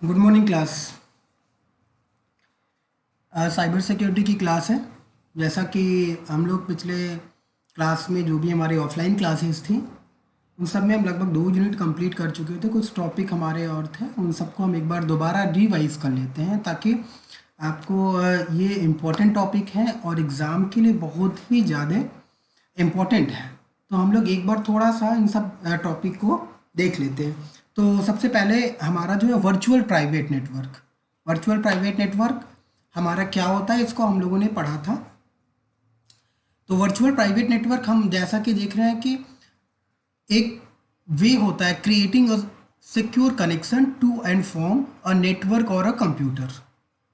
Good morning class. Cyber security की class है। जैसा कि हम लोग पिछले क्लास में जो भी हमारी ऑफलाइन क्लासेस थी उन सब में हम लगभग 2 यूनिट कंप्लीट कर चुके थे। कुछ टॉपिक हमारे और थे, उन सबको हम एक बार दोबारा रिवाइज कर लेते हैं ताकि आपको ये इम्पोर्टेंट टॉपिक है और एग्ज़ाम के लिए बहुत ही ज़्यादा इम्पोर्टेंट है। तो हम लोग एक बार थोड़ा सा इन सब टॉपिक को देख लेते हैं। तो सबसे पहले हमारा जो है virtual private network. Virtual private network हमारा क्या होता है, इसको हम लोगों ने पढ़ा था। तो वर्चुअल प्राइवेट नेटवर्क हम जैसा कि देख रहे हैं कि एक वे होता है creating a secure connection to and from a network और a computer.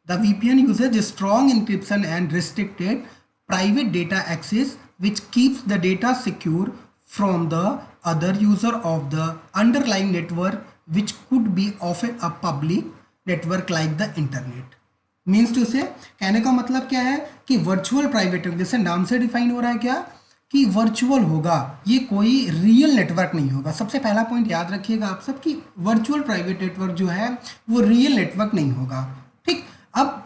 The VPN uses strong encryption and restricted private data access which keeps the data secure from the other user of the underlying network, which could be of a public network like the internet। Means to say कहने का मतलब क्या है कि virtual private, जैसे नाम से define हो रहा है क्या कि वर्चुअल होगा, ये कोई रियल नेटवर्क नहीं होगा। सबसे पहला पॉइंट याद रखिएगा आप सब कि वर्चुअल प्राइवेट नेटवर्क जो है वो रियल नेटवर्क नहीं होगा। ठीक, अब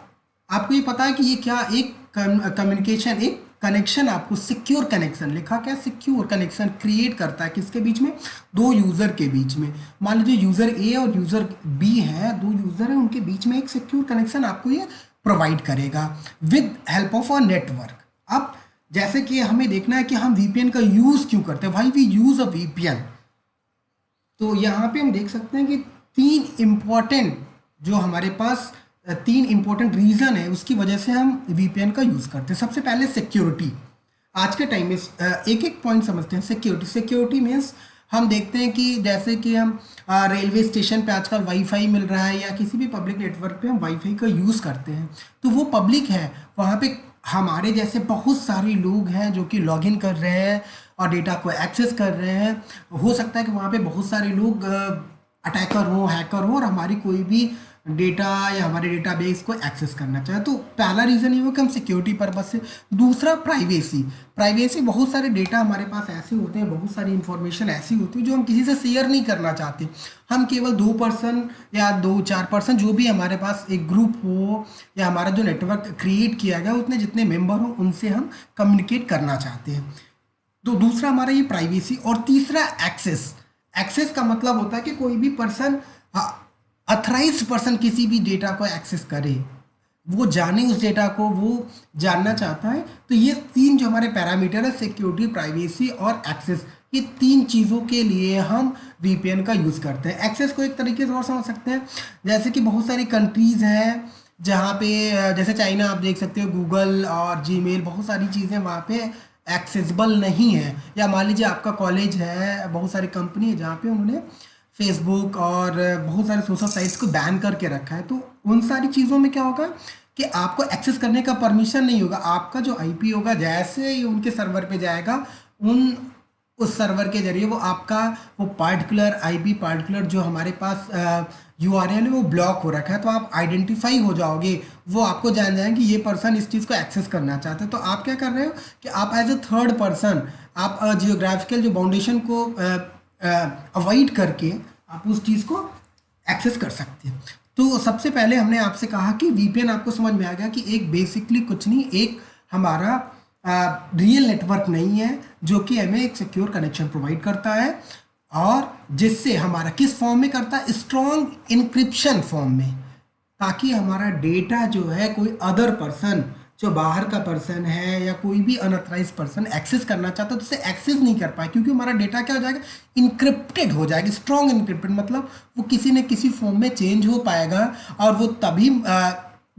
आपको ये पता है कि ये क्या एक कम्युनिकेशन, एक कनेक्शन, आपको सिक्योर कनेक्शन लिखा, क्या सिक्योर कनेक्शन क्रिएट करता है किसके बीच में, दो यूजर के बीच में। मान लीजिए यूजर ए और यूजर बी है, दो यूजर है, उनके बीच में एक सिक्योर कनेक्शन आपको ये प्रोवाइड करेगा with help of a network. अब जैसे कि हमें देखना है कि हम VPN का यूज क्यों करते हैं, why we use a VPN। तो यहाँ पे हम देख सकते हैं कि तीन इम्पॉर्टेंट जो हमारे पास तीन इम्पोर्टेंट रीज़न है उसकी वजह से हम VPN का यूज़ करते हैं। सबसे पहले सिक्योरिटी। आज के टाइम में एक एक पॉइंट समझते हैं। सिक्योरिटी, सिक्योरिटी मीन्स हम देखते हैं कि जैसे कि हम रेलवे स्टेशन पे आजकल वाईफाई मिल रहा है या किसी भी पब्लिक नेटवर्क पे हम वाईफाई का यूज़ करते हैं, तो वो पब्लिक है, वहाँ पे हमारे जैसे बहुत सारे लोग हैं जो कि लॉगिन कर रहे हैं और डेटा को एक्सेस कर रहे हैं। हो सकता है कि वहाँ पे बहुत सारे लोग अटैकर हो, हैकर हो और हमारी कोई भी डेटा या हमारे डेटाबेस को एक्सेस करना चाहे। तो पहला रीज़न ये हो कि हम सिक्योरिटी पर्पज से। दूसरा प्राइवेसी। प्राइवेसी, बहुत सारे डेटा हमारे पास ऐसे होते हैं, बहुत सारी इंफॉर्मेशन ऐसी होती है जो हम किसी से शेयर नहीं करना चाहते। हम केवल 2% या 2-4% जो भी हमारे पास एक ग्रुप हो या हमारा जो नेटवर्क क्रिएट किया गया उतने जितने मेंबर हो उनसे हम कम्युनिकेट करना चाहते हैं। तो दूसरा हमारा ये प्राइवेसी। और तीसरा एक्सेस। एक्सेस का मतलब होता है कि कोई भी पर्सन, अथराइज्ड पर्सन किसी भी डेटा को एक्सेस करे, वो जाने उस डेटा को, वो जानना चाहता है। तो ये तीन जो हमारे पैरामीटर है, सिक्योरिटी, प्राइवेसी और एक्सेस, ये तीन चीज़ों के लिए हम VPN का यूज़ करते हैं। एक्सेस को एक तरीके से और समझ सकते हैं, जैसे कि बहुत सारी कंट्रीज़ हैं जहाँ पे जैसे चाइना, आप देख सकते हो गूगल और जीमेल, बहुत सारी चीज़ें वहाँ पे एक्सेसिबल नहीं है। या मान लीजिए आपका कॉलेज है, बहुत सारी कंपनी है जहाँ पे उन्होंने फेसबुक और बहुत सारे सोशल साइट्स को बैन करके रखा है। तो उन सारी चीज़ों में क्या होगा कि आपको एक्सेस करने का परमिशन नहीं होगा। आपका जो IP होगा जैसे ही उनके सर्वर पे जाएगा, उन उस सर्वर के जरिए वो आपका वो पार्टिकुलर IP, पार्टिकुलर जो हमारे पास URL है वो ब्लॉक हो रखा है, तो आप आइडेंटिफाई हो जाओगे। वो आपको जान जाएंगे कि ये पर्सन इस चीज़ को एक्सेस करना चाहते हैं। तो आप क्या कर रहे हो कि आप एज अ थर्ड पर्सन, आप जियोग्राफिकल जो बाउंडेशन को अवॉइड करके आप उस चीज़ को एक्सेस कर सकते हैं। तो सबसे पहले हमने आपसे कहा कि VPN आपको समझ में आ गया कि एक बेसिकली कुछ नहीं, एक हमारा रियल नेटवर्क नहीं है जो कि हमें एक सिक्योर कनेक्शन प्रोवाइड करता है, और जिससे हमारा किस फॉर्म में करता है, स्ट्रॉन्ग इनक्रिप्शन फॉर्म में, ताकि हमारा डेटा जो है कोई अदर पर्सन, जो बाहर का पर्सन है या कोई भी अनऑथराइज पर्सन एक्सेस करना चाहता है तो उसे एक्सेस नहीं कर पाए, क्योंकि हमारा डेटा क्या हो जाएगा, इनक्रिप्टेड हो जाएगा। स्ट्रॉन्ग इनक्रिप्टेड मतलब वो किसी न किसी फॉर्म में चेंज हो पाएगा, और वो तभी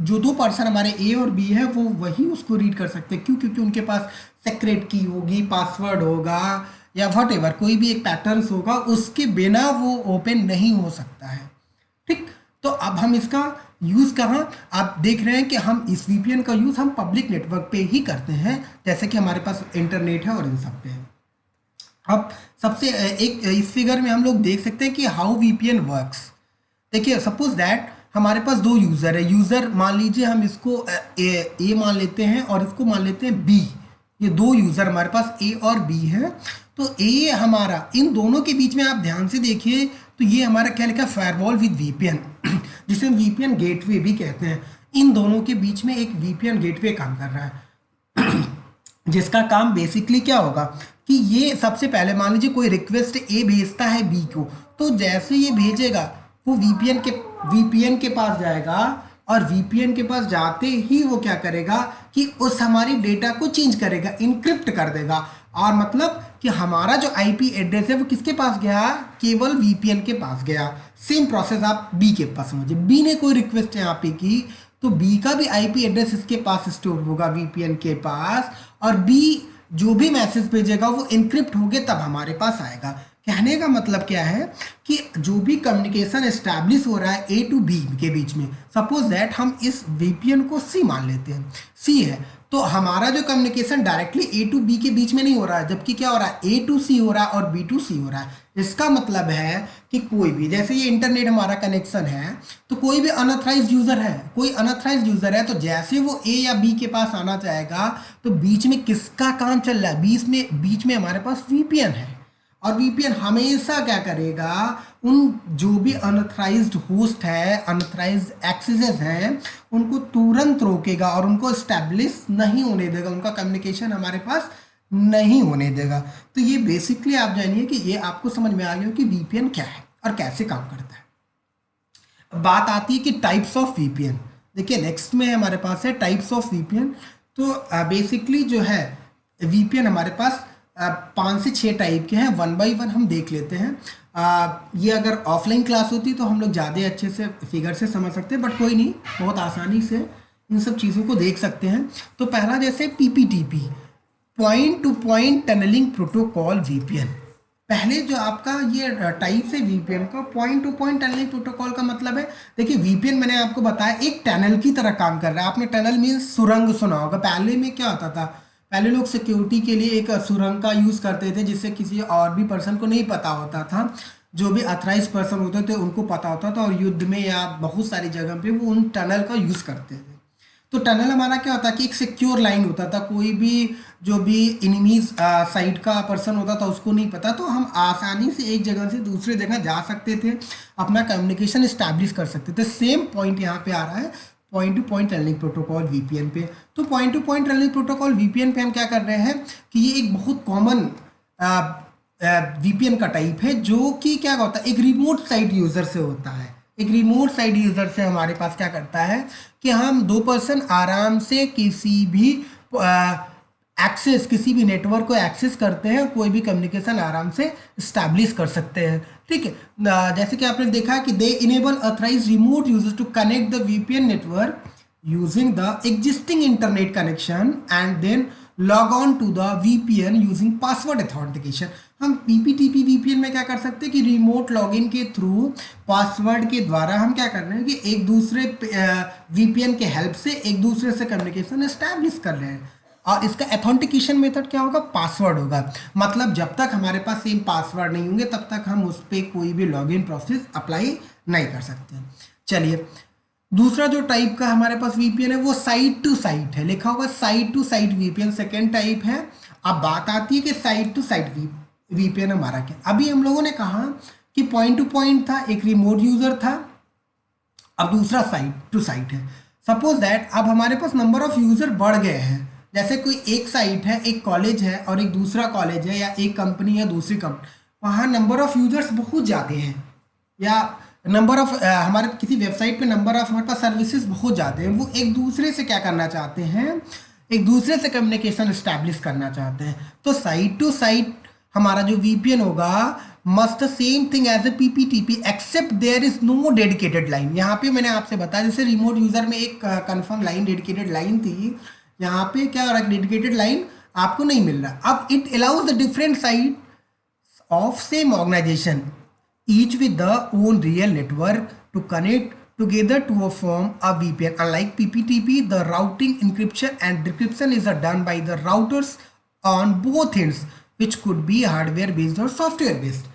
जो दो पर्सन हमारे A और B है वो वही उसको रीड कर सकते हैं। क्यों? क्योंकि उनके पास सेक्रेट की होगी, पासवर्ड होगा या वट एवर कोई भी एक पैटर्न्स होगा, उसके बिना वो ओपन नहीं हो सकता है। ठीक, तो अब हम इसका यूज़ कहाँ, आप देख रहे हैं कि हम इस VPN का यूज़ हम पब्लिक नेटवर्क पे ही करते हैं, जैसे कि हमारे पास इंटरनेट है और इन सब पे है। अब सबसे एक इस फिगर में हम लोग देख सकते हैं कि हाउ VPN वर्क्स। देखिए, सपोज दैट हमारे पास दो यूज़र है। यूज़र मान लीजिए हम इसको ए मान लेते हैं और इसको मान लेते हैं B। ये दो यूज़र हमारे पास A और B है। तो A हमारा, इन दोनों के बीच में आप ध्यान से देखिए तो ये हमारा क्या लिखा है, फायरवॉल विद VPN। जिसे हम वीपीएन गेटवे भी कहते हैं। इन दोनों के बीच में एक वीपीएन गेटवे काम कर रहा है जिसका काम बेसिकली क्या होगा कि ये सबसे पहले मान लीजिए कोई रिक्वेस्ट ए भेजता है बी को, तो जैसे ये भेजेगा वो वीपीएन के पास जाएगा और वीपीएन के पास जाते ही वो क्या करेगा कि उस हमारी डेटा को चेंज करेगा, इनक्रिप्ट कर देगा। और मतलब कि हमारा जो आईपी एड्रेस है वो किसके पास गया, केवल वीपीएन के पास गया। सेम प्रोसेस आप बी के पास समझिए, बी ने कोई रिक्वेस्ट यहाँ पे की तो बी का भी आईपी एड्रेस इसके पास स्टोर होगा वीपीएन के पास, और बी जो भी मैसेज भेजेगा वो इनक्रिप्ट होके तब हमारे पास आएगा। कहने का मतलब क्या है कि जो भी कम्युनिकेशन एस्टैब्लिश हो रहा है ए टू बी के बीच में, सपोज दैट हम इस वीपीएन को सी मान लेते हैं, सी है, तो हमारा जो communication directly A to B के बीच में नहीं हो रहा है, जबकि क्या हो रहा है, ए टू सी हो रहा है और बी टू सी हो रहा है। इसका मतलब है कि कोई भी, जैसे ये इंटरनेट हमारा कनेक्शन है, तो कोई भी अनऑथराइज्ड यूजर है, कोई अनऑथराइज्ड यूजर है, तो जैसे वो ए या बी के पास आना चाहेगा तो बीच में किसका काम चल रहा है, बीच में हमारे पास वीपीएन है। और वीपीएन हमेशा क्या करेगा, उन जो भी अनऑथराइज्ड होस्ट है, अनऑथराइज्ड एक्सेसेस हैं, उनको तुरंत रोकेगा और उनको एस्टैब्लिश नहीं होने देगा, उनका कम्युनिकेशन हमारे पास नहीं होने देगा। तो ये बेसिकली आप जानिए कि ये आपको समझ में आ गया कि वीपीएन क्या है और कैसे काम करता है। बात आती है कि टाइप्स ऑफ वीपीएन। देखिए नेक्स्ट में हमारे पास है टाइप्स ऑफ वीपीएन। तो बेसिकली जो है वीपीएन हमारे पास 5 से 6 टाइप के हैं, वन बाई वन हम देख लेते हैं। ये अगर ऑफलाइन क्लास होती तो हम लोग ज़्यादा अच्छे से फिगर से समझ सकते हैं, बट कोई नहीं, बहुत आसानी से इन सब चीज़ों को देख सकते हैं। तो पहला जैसे PPTP, point to point tunneling protocol VPN. पहले जो आपका ये टाइप है वीपीएन का, point to point tunneling protocol का मतलब है, देखिए वीपीएन मैंने आपको बताया एक टनल की तरह काम कर रहा है। आपने टनल मीन्स सुरंग सुना होगा। पहले में क्या होता था, पहले लोग सिक्योरिटी के लिए एक सुरंग का यूज़ करते थे, जिससे किसी और भी पर्सन को नहीं पता होता था। जो भी अथराइज पर्सन होते थे उनको पता होता था, और युद्ध में या बहुत सारी जगह पे वो उन टनल का यूज़ करते थे। तो टनल हमारा क्या होता है कि एक सिक्योर लाइन होता था, कोई भी जो भी इनिमीज साइड का पर्सन होता था उसको नहीं पता, तो हम आसानी से एक जगह से दूसरी जगह जा सकते थे, अपना कम्युनिकेशन इस्टेब्लिश कर सकते थे। सेम पॉइंट यहाँ पे आ रहा है point to point tunneling protocol VPN पे। तो point to point tunneling protocol VPN पे हम क्या कर रहे हैं कि ये एक बहुत कॉमन वीपीएन का टाइप है, जो कि क्या होता है एक रिमोट साइट यूजर से होता है। एक रिमोट साइट यूजर से हमारे पास क्या करता है कि हम 2 पर्सन आराम से किसी भी किसी भी नेटवर्क को एक्सेस करते हैं, कोई भी कम्युनिकेशन आराम से स्टैब्लिश कर सकते हैं। ठीक है, जैसे कि आपने देखा कि they enable authorize remote users to connect the VPN network using the existing internet connection and then log on to the VPN using password authentication. हम पीपीटीपी वीपीएन में क्या कर सकते हैं कि रिमोट लॉगिन के थ्रू पासवर्ड के द्वारा हम क्या कर रहे हैं कि एक दूसरे वीपीएन के हेल्प से एक दूसरे से कम्युनिकेशन एस्टैब्लिश कर रहे हैं। और इसका ऑथेंटिकेशन मेथड क्या होगा, पासवर्ड होगा। मतलब जब तक हमारे पास सेम पासवर्ड नहीं होंगे तब तक हम उस पर कोई भी लॉगिन प्रोसेस अप्लाई नहीं कर सकते। चलिए, दूसरा जो टाइप का हमारे पास वीपीएन है वो साइट टू साइट है, लिखा होगा site to site VPN second type है। अब बात आती है कि साइट टू साइट वीपीएन हमारा क्या। अभी हम लोगों ने कहा कि पॉइंट टू पॉइंट था, एक रिमोट यूजर था, अब दूसरा साइट टू साइट है। सपोज दैट अब हमारे पास नंबर ऑफ यूजर बढ़ गए हैं, जैसे कोई एक साइट है, एक कॉलेज है और एक दूसरा कॉलेज है, या एक कंपनी है दूसरी कंपनी, वहाँ नंबर ऑफ यूजर्स बहुत ज़्यादा हैं, या नंबर ऑफ हमारे किसी वेबसाइट पे नंबर ऑफ हमारे पास सर्विसेज बहुत ज़्यादा हैं। वो एक दूसरे से क्या करना चाहते हैं, एक दूसरे से कम्युनिकेशन इस्टेब्लिश करना चाहते हैं। तो साइट टू साइट हमारा जो वीपीएन होगा must same thing as a PPTP except there is no dedicated line. यहाँ पे मैंने आपसे बताया जैसे रिमोट यूजर में एक कंफर्म लाइन, डेडिकेटेड लाइन थी, यहाँ पे क्या हो रहा है, डेडिकेटेड लाइन आपको नहीं मिल रहा। अब it allows the different site of same organization each with the own real network to connect together to form a VPN. Unlike PPTP, the routing, encryption and decryption is done by the routers on both ends, which could be hardware based or software based.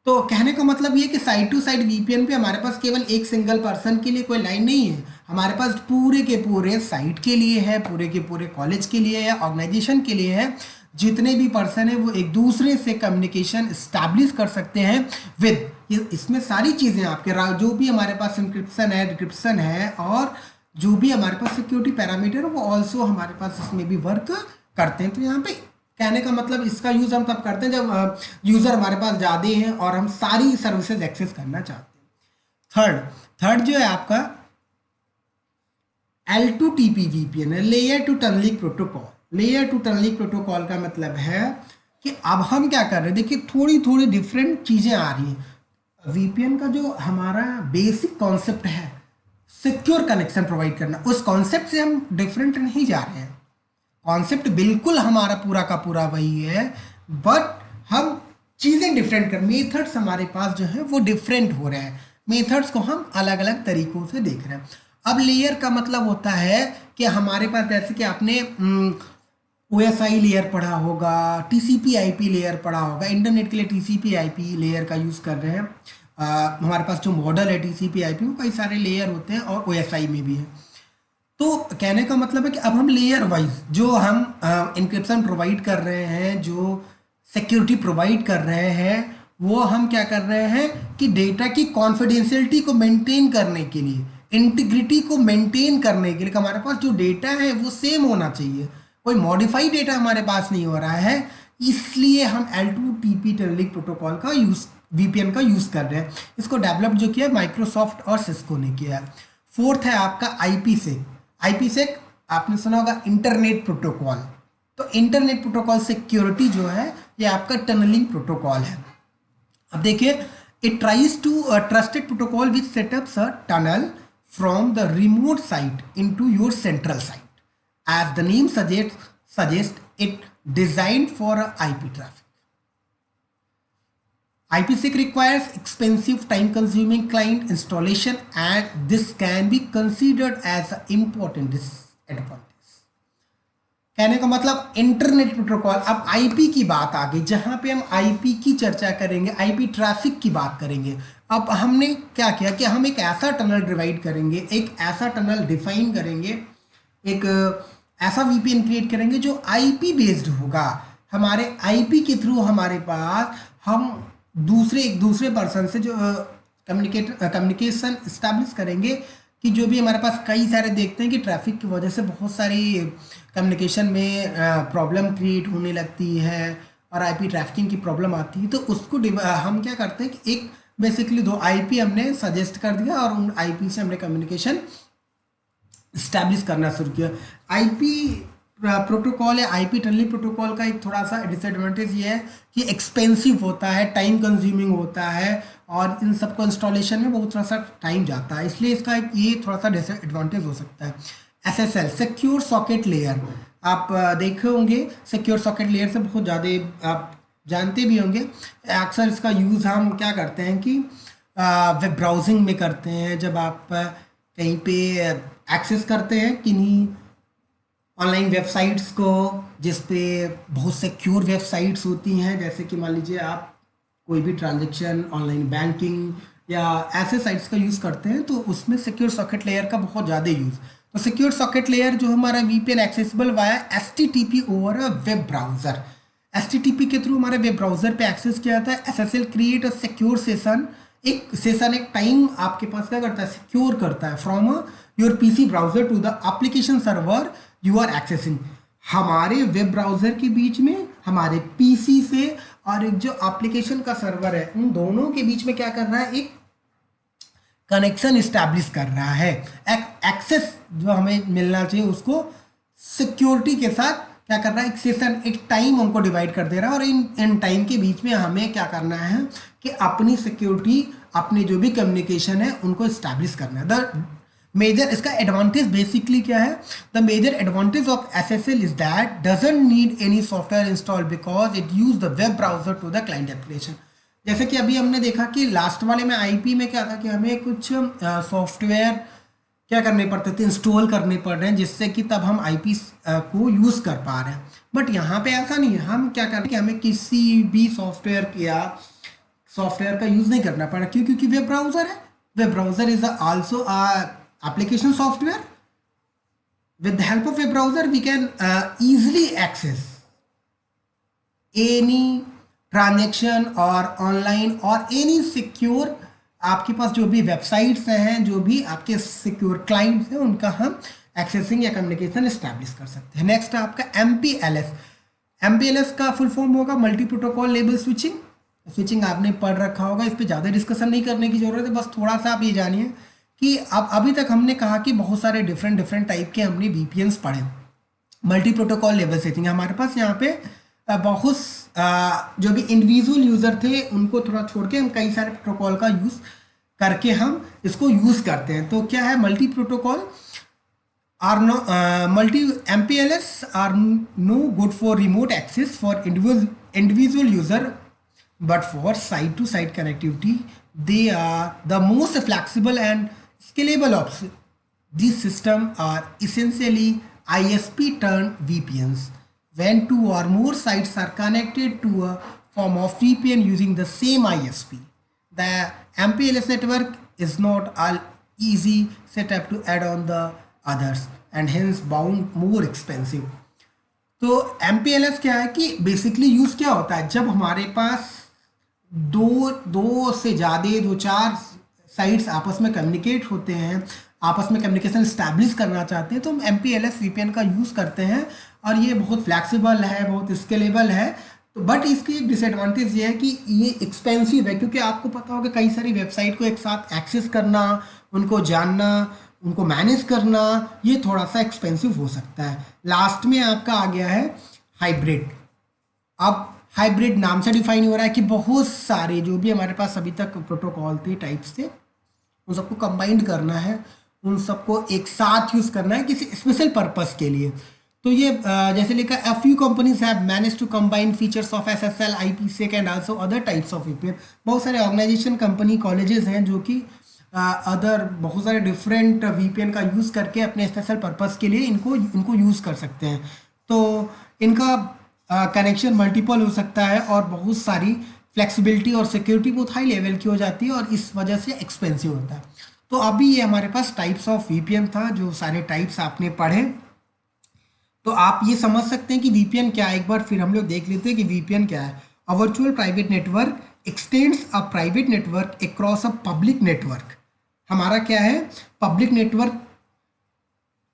तो कहने का मतलब ये कि side to side VPN पे हमारे पास केवल एक सिंगल पर्सन के लिए कोई लाइन नहीं है, हमारे पास पूरे के पूरे साइट के लिए है, पूरे के पूरे कॉलेज के लिए है, ऑर्गेनाइजेशन के लिए है। जितने भी पर्सन है वो एक दूसरे से कम्युनिकेशन स्टैब्लिश कर सकते हैं विद, कि इसमें सारी चीज़ें आपके जो भी हमारे पास इंक्रिप्शन है, डिक्रिप्शन है, और जो भी हमारे पास सिक्योरिटी पैरामीटर है वो ऑल्सो हमारे पास इसमें भी वर्क करते हैं। तो यहाँ पे कहने का मतलब इसका यूज़ हम तब करते हैं जब यूज़र हमारे पास ज़्यादा हैं और हम सारी सर्विसेज एक्सेस करना चाहते हैं। थर्ड जो है आपका L2TP VPN है, layer two tunneling protocol. Layer two tunneling protocol का मतलब है कि अब हम क्या कर रहे हैं, देखिए थोड़ी थोड़ी डिफरेंट चीज़ें आ रही हैं। VPN का जो हमारा बेसिक कॉन्सेप्ट है सिक्योर कनेक्शन प्रोवाइड करना, उस कॉन्सेप्ट से हम डिफरेंट नहीं जा रहे हैं। कॉन्सेप्ट बिल्कुल हमारा पूरा का पूरा वही है, बट हम चीज़ें डिफरेंट कर, मेथड्स हमारे पास जो है वो डिफरेंट हो रहे हैं। मेथड्स को हम अलग अलग तरीकों से देख रहे हैं। अब लेयर का मतलब होता है कि हमारे पास जैसे कि आपने OSI लेयर पढ़ा होगा, TCP IP लेयर पढ़ा होगा। इंटरनेट के लिए TCP IP लेयर का यूज़ कर रहे हैं। हमारे पास जो मॉडल है TCP IP, वो कई सारे लेयर होते हैं और OSI में भी है। तो कहने का मतलब है कि अब हम लेयर वाइज जो हम इंक्रिप्शन प्रोवाइड कर रहे हैं, जो सिक्योरिटी प्रोवाइड कर रहे हैं, वो हम क्या कर रहे हैं कि डेटा की कॉन्फिडेंशियलिटी को मेंटेन करने के लिए, इंटीग्रिटी को मेंटेन करने के लिए हमारे पास जो डेटा है वो सेम होना चाहिए, कोई मॉडिफाइड डेटा हमारे पास नहीं हो रहा है। इसलिए हम L2TP टनलिंक प्रोटोकॉल का यूज़, VPN का यूज़ कर रहे हैं। इसको डेवलप जो किया माइक्रोसॉफ्ट और सिस्को ने किया है। फोर्थ है आपका IPsec। IPsec आपने सुना होगा, इंटरनेट प्रोटोकॉल। तो इंटरनेट प्रोटोकॉल सिक्योरिटी जो है ये आपका टनलिंग प्रोटोकॉल है। अब देखिए, it tries to trusted protocol which setups a tunnel from the remote site into your central site. As the name suggest it designed for IP traffic. IPsec requires expensive time-consuming client installation, and this can be considered as an important disadvantage. कहने का मतलब internet protocol, अब IP की बात आ गई, जहां पे हम IP की चर्चा करेंगे, IP ट्रैफिक की बात करेंगे। अब हमने क्या किया कि हम एक ऐसा टनल डिवाइड करेंगे, एक ऐसा टनल डिफाइन करेंगे, एक ऐसा VPN क्रिएट करेंगे जो IP बेस्ड होगा। हमारे IP के थ्रू हमारे पास हम एक दूसरे पर्सन से जो कम्युनिकेशन इस्टेब्लिश करेंगे, कि जो भी हमारे पास कई सारे देखते हैं कि ट्रैफिक की वजह से बहुत सारी कम्युनिकेशन में प्रॉब्लम क्रिएट होने लगती है और IP ट्रैफिकिंग की प्रॉब्लम आती है। तो उसको हम क्या करते हैं कि एक बेसिकली 2 IP हमने सजेस्ट कर दिया और उन IP से हमने कम्युनिकेशन इस्टेब्लिश करना शुरू किया। IP प्रोटोकॉल या IP टनलिंग प्रोटोकॉल का एक थोड़ा सा डिसएडवांटेज ये है कि एक्सपेंसिव होता है, टाइम कंज्यूमिंग होता है, और इन सबको इंस्टॉलेशन में बहुत थोड़ा सा टाइम जाता है, इसलिए इसका एक ये थोड़ा सा डिसएडवांटेज हो सकता है। SSL सिक्योर सॉकेट लेयर, आप देखे होंगे सिक्योर सॉकेट लेयर से बहुत ज़्यादा आप जानते भी होंगे। अक्सर इसका यूज़ हम क्या करते हैं कि वेब ब्राउजिंग में करते हैं, जब आप कहीं पे एक्सेस करते हैं किन्हीं ऑनलाइन वेबसाइट्स को, जिस पे बहुत सिक्योर वेबसाइट्स होती हैं, जैसे कि मान लीजिए आप कोई भी ट्रांजैक्शन, ऑनलाइन बैंकिंग या ऐसे साइट्स का यूज़ करते हैं, तो उसमें सिक्योर सॉकेट लेयर का बहुत ज़्यादा यूज़। तो सिक्योर सॉकेट लेयर जो हमारा VPN accessible via HTTP over a web browser, HTTP के थ्रू हमारे वेब ब्राउज़र पे एक्सेस किया जाता है। SSL create a secure session, एक टाइम आपके पास क्या करता है, सिक्योर करता है from your PC browser to the application server you are accessing. हमारे वेब ब्राउज़र के बीच में हमारे PC से और एक जो एप्लीकेशन का सर्वर है, उन दोनों के बीच में क्या कर रहा है, एक कनेक्शन इस्टेब्लिश कर रहा है। एक्सेस जो हमें मिलना चाहिए उसको सिक्योरिटी के साथ क्या कर रहा है, एक सेशन, एक टाइम उनको डिवाइड कर दे रहा है, और इन टाइम के बीच में हमें क्या करना है कि अपनी सिक्योरिटी, अपने जो भी कम्युनिकेशन है उनको इस्टेब्लिश करना है। द मेजर, इसका एडवांटेज बेसिकली क्या है, the major advantage of SSL is that doesn't need any software install because it use the web browser to the client application. जैसे कि अभी हमने देखा कि लास्ट वाले में IP में क्या था कि हमें कुछ सॉफ्टवेयर क्या करने पड़ते थे, इंस्टॉल करने पड़ रहे हैं, जिससे कि तब हम IP को यूज़ कर पा रहे हैं। बट यहाँ पे ऐसा नहीं है, हम क्या कर रहे हैं कि हमें किसी भी सॉफ्टवेयर का यूज़ नहीं करना पड़ा। क्यों? क्योंकि वेब ब्राउज़र है। Web browser is also application software. With the help of a browser we can easily access any transaction और ऑनलाइन और एनी सिक्योर आपके पास जो भी वेबसाइट्स हैं, जो भी आपके सिक्योर क्लाइंट्स हैं, उनका हम एक्सेसिंग या कम्युनिकेशन इस्टेब्लिश कर सकते हैं। नेक्स्ट है आपका MPLS। MPLS का फुल फॉर्म होगा multi protocol label switching. Switching आपने पढ़ रखा होगा, इस पर ज़्यादा डिस्कशन नहीं करने की जरूरत है, बस थोड़ा सा आप ये जानिए कि अब अभी तक हमने कहा कि बहुत सारे डिफरेंट टाइप के हमने VPNs पढ़े। मल्टी प्रोटोकॉल लेवल स्विचिंग हमारे पास यहाँ पे बहुत जो भी इंडिविजुअल यूज़र थे उनको थोड़ा छोड़ के हम कई सारे प्रोटोकॉल का यूज़ करके हम इसको यूज़ करते हैं। तो क्या है multi protocol are no MPLS are no good for remote access for individual user, but for site to site connectivity they are the most flexible and scalable option. These systems are essentially ISP turned VPNs. When two or more sites are connected to a form of VPN using the same ISP, the MPLS network is not all easy setup to add on the others and hence bound more expensive. तो MPLS क्या है कि basically use क्या होता है, जब हमारे पास दो से ज़्यादा 2-4 साइट्स आपस में कम्युनिकेट होते हैं, आपस में कम्युनिकेशन स्टैब्लिश करना चाहते हैं, तो हम MPLS VPN का यूज़ करते हैं और ये बहुत फ्लैक्सिबल है, बहुत स्केलेबल है। तो बट इसकी एक डिसएडवांटेज ये है कि ये एक्सपेंसिव है, क्योंकि आपको पता होगा कई सारी वेबसाइट को एक साथ एक्सेस करना, उनको जानना, उनको मैनेज करना, ये थोड़ा सा एक्सपेंसिव हो सकता है। लास्ट में आपका आ गया है हाइब्रिड। अब हाइब्रिड नाम से डिफाइन हो रहा है कि बहुत सारे जो भी हमारे पास अभी तक प्रोटोकॉल थे, टाइप्स थे, उन सबको कंबाइंड करना है, उन सबको एक साथ यूज़ करना है किसी स्पेशल पर्पस के लिए। तो ये जैसे लिखा a few companies have managed to combine features of SSL, IPsec and also other types of VPN। बहुत सारे ऑर्गेनाइजेशन, कंपनी, कॉलेजेस हैं जो कि अदर बहुत सारे डिफरेंट VPN का यूज़ करके अपने स्पेशल पर्पस के लिए इनको यूज़ कर सकते हैं। तो इनका कनेक्शन मल्टीपल हो सकता है और बहुत सारी फ्लेक्सिबिलिटी और सिक्योरिटी बहुत हाई लेवल की हो जाती है और इस वजह से एक्सपेंसिव होता है। तो अभी ये हमारे पास टाइप्स ऑफ VPN था, जो सारे टाइप्स आपने पढ़े। तो आप ये समझ सकते हैं कि VPN क्या है। एक बार फिर हम लोग देख लेते हैं कि VPN क्या है। A virtual private network x tends a private network across a public network. हमारा क्या है, public network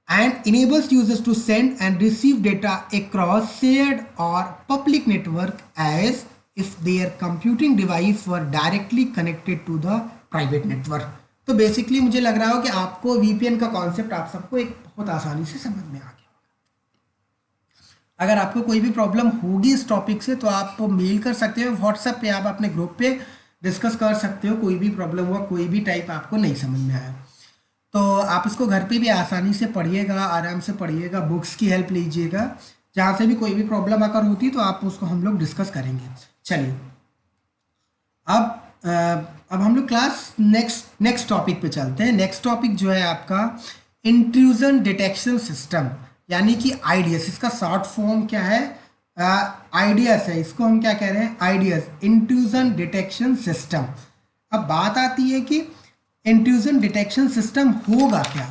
and enables users to send and receive data across shared or public network as if their computing device were directly connected to the private network। तो basically मुझे लग रहा हो कि आपको VPN का कॉन्सेप्ट आप सबको एक बहुत आसानी से समझ में आ गया। अगर आपको कोई भी प्रॉब्लम होगी इस टॉपिक से तो आप मेल कर सकते हो, व्हाट्सएप पे आप अपने ग्रुप पे डिस्कस कर सकते हो। कोई भी प्रॉब्लम हुआ, कोई भी टाइप आपको नहीं समझ में आया तो आप इसको घर पे भी आसानी से पढ़िएगा, आराम से पढ़िएगा, बुक्स की हेल्प लीजिएगा। जहाँ से भी कोई भी प्रॉब्लम अगर होती है तो आप उसको हम लोग डिस्कस करेंगे। चलिए अब हम लोग क्लास नेक्स्ट टॉपिक पे चलते हैं। नेक्स्ट टॉपिक जो है आपका इंट्रूजन डिटेक्शन सिस्टम, यानी कि IDS। इसका शॉर्ट फॉर्म क्या है, IDS है। इसको हम क्या कह रहे हैं, IDS, इंट्रूजन डिटेक्शन सिस्टम। अब बात आती है कि इंट्रूजन डिटेक्शन सिस्टम होगा क्या।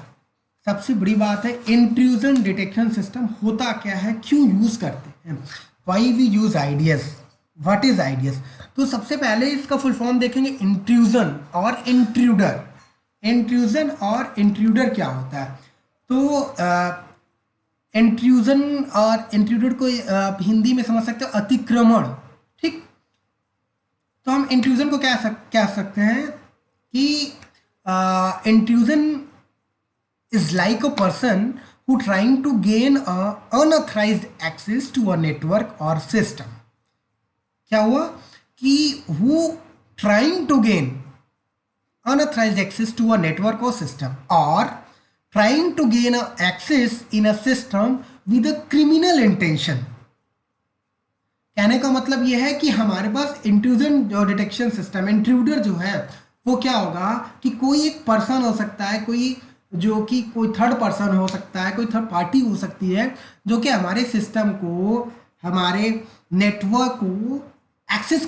सबसे बड़ी बात है, इंट्रूजन डिटेक्शन सिस्टम होता क्या है, क्यों यूज करते हैं, why we use IDS, what is IDS। तो सबसे पहले इसका फुल फॉर्म देखेंगे, इंट्रूजन और इंट्रूडर। इंट्रूजन और इंट्रूडर क्या होता है। तो इंट्रूजन और इंट्रूडर को हिंदी में समझ सकते हो अतिक्रमण, ठीक। तो हम इंट्रूजन को क्या सकते हैं कि intrusion is like a person who trying to gain unauthorized access to a network or system। क्या हुआ कि who trying to gain unauthorized access to a network or system or trying to gain access in a system with a criminal intention। कहने का मतलब यह है कि हमारे पास इंट्रूजन जो डिटेक्शन सिस्टम, इंट्रूडर जो है वो क्या होगा कि कोई एक पर्सन हो सकता है, कोई थर्ड पर्सन हो सकता है, कोई थर्ड पार्टी हो सकती है जो कि हमारे सिस्टम को, हमारे नेटवर्क को एक्सेस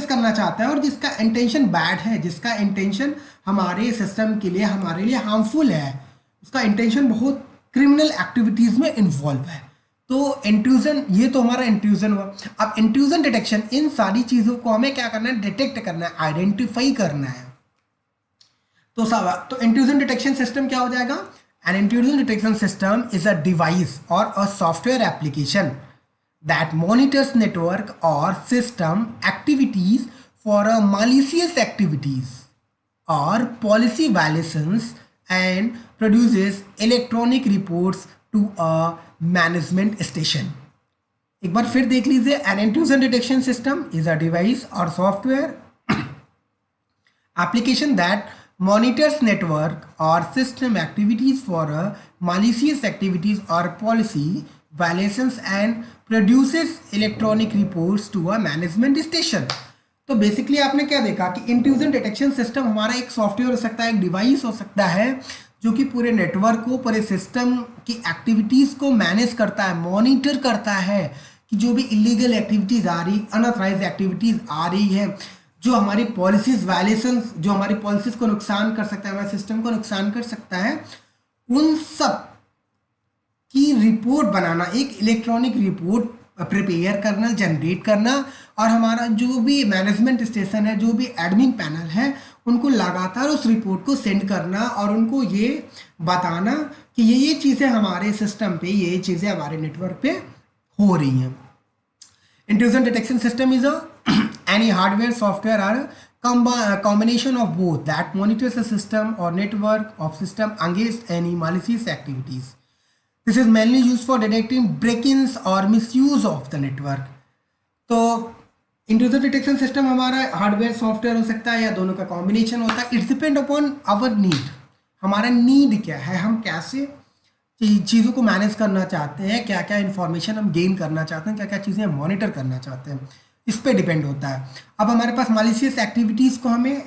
करना चाहता है और जिसका इंटेंशन बैड है, जिसका इंटेंशन हमारे सिस्टम के लिए, हमारे लिए हार्मफुल है, उसका इंटेंशन बहुत क्रिमिनल एक्टिविटीज़ में इन्वॉल्व है। तो इंट्रूजन, ये तो हमारा इंट्रूजन हुआ। अब इंट्रूजन डिटेक्शन, इन सारी चीज़ों को हमें क्या करना है, डिटेक्ट करना है, आइडेंटिफाई करना है। तो इंट्रूजन डिटेक्शन सिस्टम क्या हो जाएगा? An intrusion detection system is a device और a software application that monitors network or system activities for a malicious activities or policy violations and produces electronic reports to a management station. एक बार फिर देख लीजिए, an intrusion detection system is a device or software application that monitors network or system activities for malicious activities or policy violations and produces electronic reports to a management station. तो basically आपने क्या देखा कि intrusion detection system हमारा एक software हो सकता है, एक डिवाइस हो सकता है, जो कि पूरे नेटवर्क को, पूरे सिस्टम की एक्टिविटीज़ को मैनेज करता है, मॉनिटर करता है कि जो भी इलीगल एक्टिविटीज़ आ रही, अनऑथराइज एक्टिविटीज़ आ रही है, जो हमारी पॉलिसीज वायलेशंस, जो हमारी पॉलिसीज को नुकसान कर सकता है, हमारे सिस्टम को नुकसान कर सकता है, उन सब की रिपोर्ट बनाना, एक इलेक्ट्रॉनिक रिपोर्ट प्रिपेयर करना, जनरेट करना, और हमारा जो भी मैनेजमेंट स्टेशन है, जो भी एडमिन पैनल है, उनको लगातार उस रिपोर्ट को सेंड करना और उनको ये बताना कि ये चीज़ें हमारे सिस्टम पे, ये चीज़ें हमारे नेटवर्क पे हो रही हैं। Intrusion detection system is any hardware, software or combination of both that monitors a system or network of system against any malicious activities. This is mainly used for detecting break-ins or misuse of the network. तो intrusion detection system हमारा hardware software हो सकता है या दोनों का combination होता है। It's depend upon our need, हमारा नीड क्या है, हम कैसे चीज़ों को मैनेज करना चाहते हैं, क्या क्या इन्फॉर्मेशन हम गेन करना चाहते हैं, क्या क्या चीज़ें हम मॉनिटर करना चाहते हैं, इस पे डिपेंड होता है। अब हमारे पास मालिशियस एक्टिविटीज़ को हमें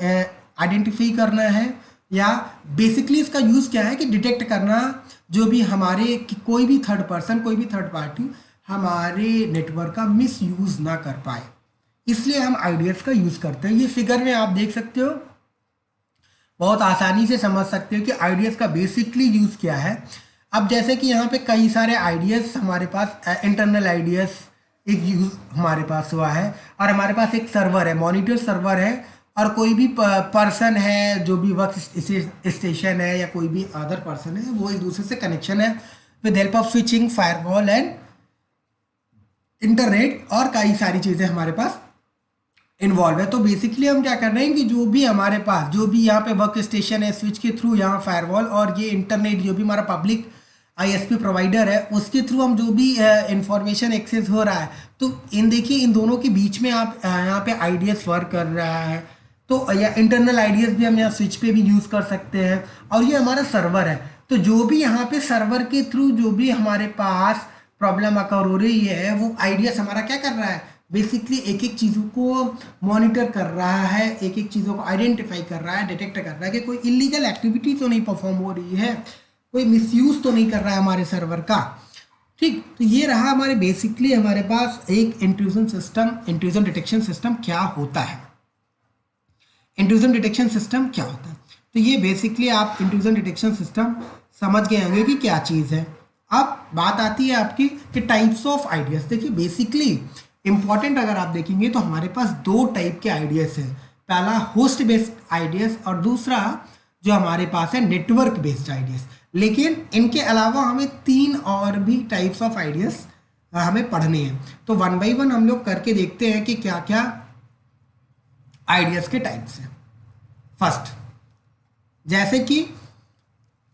आइडेंटिफाई करना है, या बेसिकली इसका यूज़ क्या है कि डिटेक्ट करना, जो भी हमारे कोई भी थर्ड पर्सन, कोई भी थर्ड पार्टी हमारे नेटवर्क का मिस यूज़ ना कर पाए, इसलिए हम आईडीएस का यूज़ करते हैं। ये फिगर में आप देख सकते हो, बहुत आसानी से समझ सकते हो कि आईडीएस का बेसिकली यूज़ क्या है। अब जैसे कि यहाँ पे कई सारे आईडीएस हमारे पास, इंटरनल आईडीएस एक यूज़ हमारे पास हुआ है, और हमारे पास एक सर्वर है, मॉनिटर सर्वर है, और कोई भी पर्सन है, जो भी वर्क स्टेशन है या कोई भी अदर पर्सन है, वो एक दूसरे से कनेक्शन है with help of switching, firewall and internet, और कई सारी चीज़ें हमारे पास इन्वॉल्व है। तो बेसिकली हम क्या कर रहे हैं कि जो भी हमारे पास, जो भी यहाँ पे वर्क स्टेशन है, स्विच के थ्रू यहाँ फायरवॉल, और ये इंटरनेट जो भी हमारा पब्लिक आईएसपी प्रोवाइडर है, उसके थ्रू हम जो भी इंफॉर्मेशन एक्सेस हो रहा है, तो देखिए इन दोनों के बीच में आप यहाँ पे आईडीएस वर्क कर रहा है। तो या इंटरनल आईडीएस भी हम यहाँ स्विच पे भी यूज़ कर सकते हैं, और ये हमारा सर्वर है। तो जो भी यहाँ पे सर्वर के थ्रू जो भी हमारे पास प्रॉब्लम अकर हो रही है, वो आईडीएस हमारा क्या कर रहा है, बेसिकली एक एक चीज़ों को मॉनिटर कर रहा है, एक एक चीज़ों को आइडेंटिफाई कर रहा है, डिटेक्ट कर रहा है कि कोई इलीगल एक्टिविटी तो नहीं परफॉर्म हो रही है, कोई मिसयूज तो नहीं कर रहा है हमारे सर्वर का। ठीक, तो ये रहा हमारे बेसिकली हमारे पास एक intrusion system, intrusion detection system क्या होता है। इंट्रूजन डिटेक्शन सिस्टम क्या होता है, तो ये बेसिकली आप इंट्रूजन डिटेक्शन सिस्टम समझ गए होंगे कि क्या चीज़ है। अब बात आती है आपकी कि टाइप्स ऑफ आइडियाज। देखिए बेसिकली इंपॉर्टेंट अगर आप देखेंगे तो हमारे पास दो टाइप के आइडियाज हैं, पहला होस्ट बेस्ड आइडियाज और दूसरा जो हमारे पास है नेटवर्क बेस्ड आइडियाज। लेकिन इनके अलावा हमें तीन और भी टाइप्स ऑफ आइडियाज हमें पढ़ने हैं, तो वन बाय वन हम लोग करके देखते हैं कि क्या क्या आइडियाज के टाइप्स हैं। फर्स्ट, जैसे कि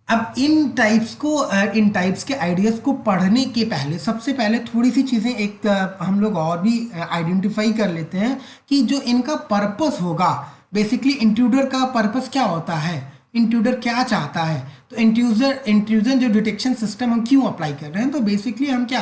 अब इन टाइप्स के आइडियाज़ को पढ़ने के पहले सबसे पहले थोड़ी सी चीज़ें एक हम लोग और भी आइडेंटिफाई कर लेते हैं कि जो इनका पर्पस होगा, बेसिकली इंट्रूडर का पर्पस क्या होता है, इंट्रूडर क्या चाहता है। तो इंट्रूजन जो डिटेक्शन सिस्टम हम क्यों अप्लाई कर रहे हैं, तो बेसिकली हम क्या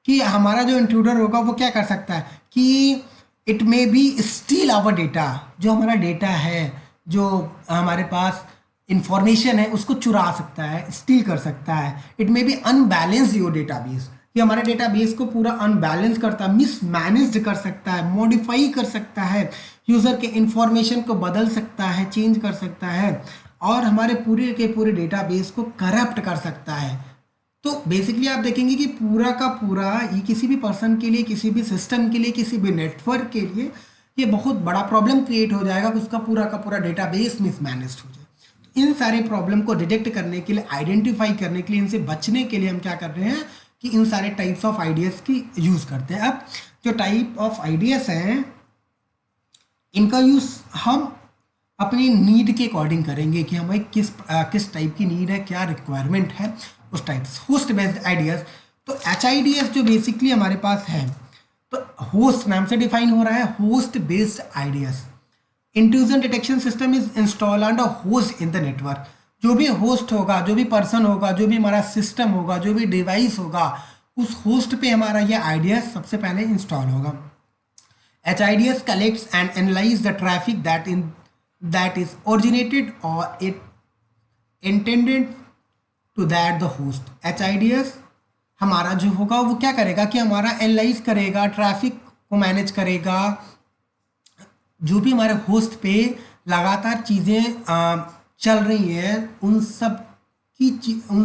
कि हमारा जो इंट्रूडर होगा वो क्या कर सकता है कि it may be steal our data, जो हमारा डेटा है, जो हमारे पास इंफॉर्मेशन है, उसको चुरा सकता है, स्टील कर सकता है। It may B unbalance your database, ये हमारे डेटाबेस को पूरा अनबैलेंस करता है, मिसमैनेज्ड कर सकता है, मॉडिफाई कर सकता है, यूज़र के इंफॉर्मेशन को बदल सकता है, चेंज कर सकता है, और हमारे पूरे के पूरे डेटाबेस को करप्ट कर सकता है। तो बेसिकली आप देखेंगे कि पूरा का पूरा ये किसी भी पर्सन के लिए, किसी भी सिस्टम के लिए, किसी भी नेटवर्क के लिए ये बहुत बड़ा प्रॉब्लम क्रिएट हो जाएगा कि उसका पूरा का पूरा डेटाबेस मिसमैनेज हो जाए। तो इन सारे प्रॉब्लम को डिटेक्ट करने के लिए, आइडेंटिफाई करने के लिए, इनसे बचने के लिए हम क्या कर रहे हैं कि इन सारे टाइप्स ऑफ आइडियाज़ की यूज़ करते हैं। अब जो टाइप ऑफ आइडियाज़ हैं इनका यूज़ हम अपनी नीड के अकॉर्डिंग करेंगे कि हमें किस टाइप की नीड है, क्या रिक्वायरमेंट है उस टाइप से। होस्ट बेस्ड आइडियाज़, तो HIDS जो बेसिकली हमारे पास है, तो होस्ट नाम से डिफाइन हो रहा है, host based ideas. Intrusion detection system is install on the host in the network. जो भी होस्ट होगा, जो भी पर्सन होगा, जो भी हमारा सिस्टम होगा, जो भी डिवाइस होगा, उस होस्ट पे हमारा ये आइडिया सबसे पहले इंस्टॉल होगा। HIDS collects and analyzes the traffic that is originated or it intended to that the host। HIDS हमारा जो होगा वो क्या करेगा कि हमारा एनालाइज करेगा, ट्रैफिक को मैनेज करेगा, जो भी हमारे होस्ट पे लगातार चीज़ें चल रही हैं उन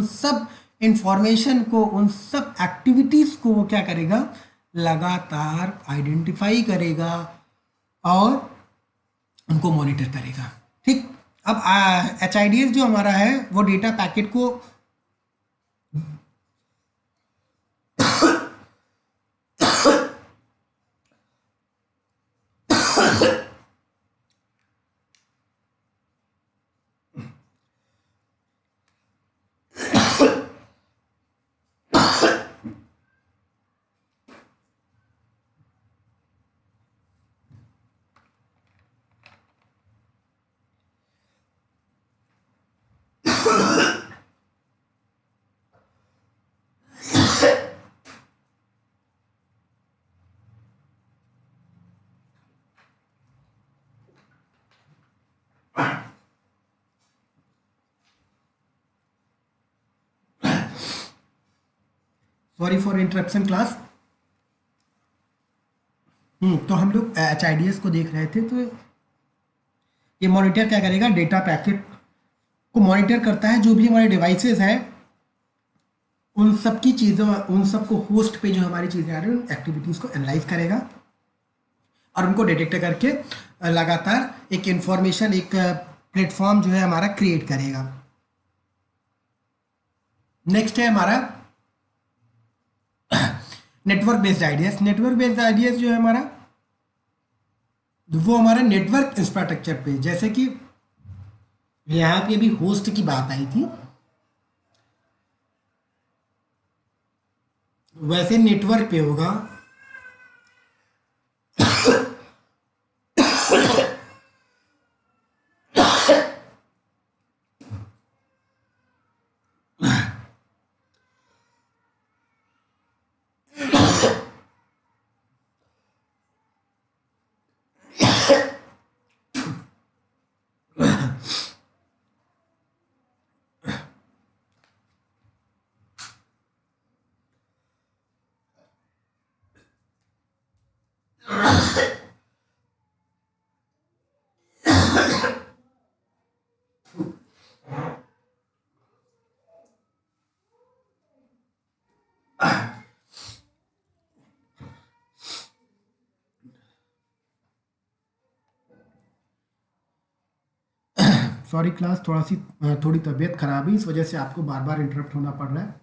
सब इंफॉर्मेशन को, उन सब एक्टिविटीज़ को वो क्या करेगा, लगातार आइडेंटिफाई करेगा और उनको मॉनिटर करेगा। ठीक, अब HIDS जो हमारा है वो डेटा पैकेट को सॉरी फॉर इंटरप्शन क्लास। तो हम लोग HIDS को देख रहे थे। तो ये मॉनिटर क्या करेगा, डेटा पैकेट को मॉनिटर करता है, जो भी हमारे डिवाइसेस हैं उन सब की चीज़ों, उन सब को होस्ट पे जो हमारी चीज़ें आ रही हैं उन एक्टिविटीज़ को एनालाइज करेगा और उनको डिटेक्ट करके लगातार एक इंफॉर्मेशन, एक प्लेटफॉर्म जो है हमारा क्रिएट करेगा। नेक्स्ट है हमारा network based ideas. Network based ideas जो है हमारा, वो हमारा नेटवर्क इंफ्रास्ट्रक्चर पे, जैसे कि यहाँ पे भी होस्ट की बात आई थी, वैसे नेटवर्क पे होगा। सॉरी क्लास, थोड़ी तबीयत खराब है, इस वजह से आपको बार बार इंटरप्ट होना पड़ रहा है।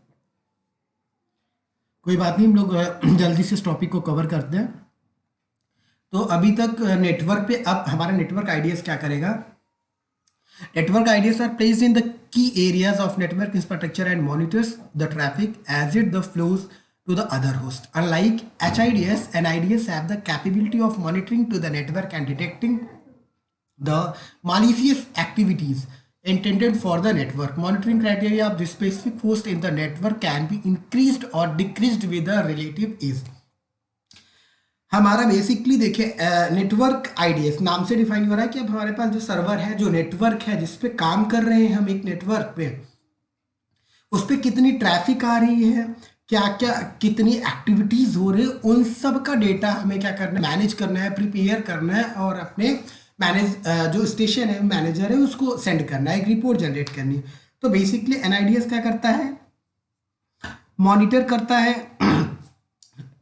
कोई बात नहीं, हम लोग जल्दी से इस टॉपिक को कवर करते हैं। तो अभी तक नेटवर्क पे, अब हमारा नेटवर्क आइडियाज क्या करेगा। Network IDS are placed in the key areas of network infrastructure and monitors the traffic as it the flows to the other host. Unlike HIDS, NIDS have the capability of monitoring to the network and detecting the malicious activities intended for the network. Monitoring criteria of the specific host in the network can be increased or decreased with the relative ease. हमारा basically देखिए network ideas नाम से define हो रहा है कि अब हमारे पास जो सर्वर है, जो नेटवर्क है जिस पे काम कर रहे हैं हम एक नेटवर्क पे, उस पर कितनी ट्रैफिक आ रही है, क्या क्या कितनी एक्टिविटीज़ हो रही है, उन सब का डेटा हमें क्या करना है, मैनेज करना है, प्रिपेयर करना है और अपने जो स्टेशन है, मैनेजर है, उसको सेंड करना है, एक रिपोर्ट जनरेट करनी है। तो बेसिकली NIDS क्या करता है, मॉनिटर करता है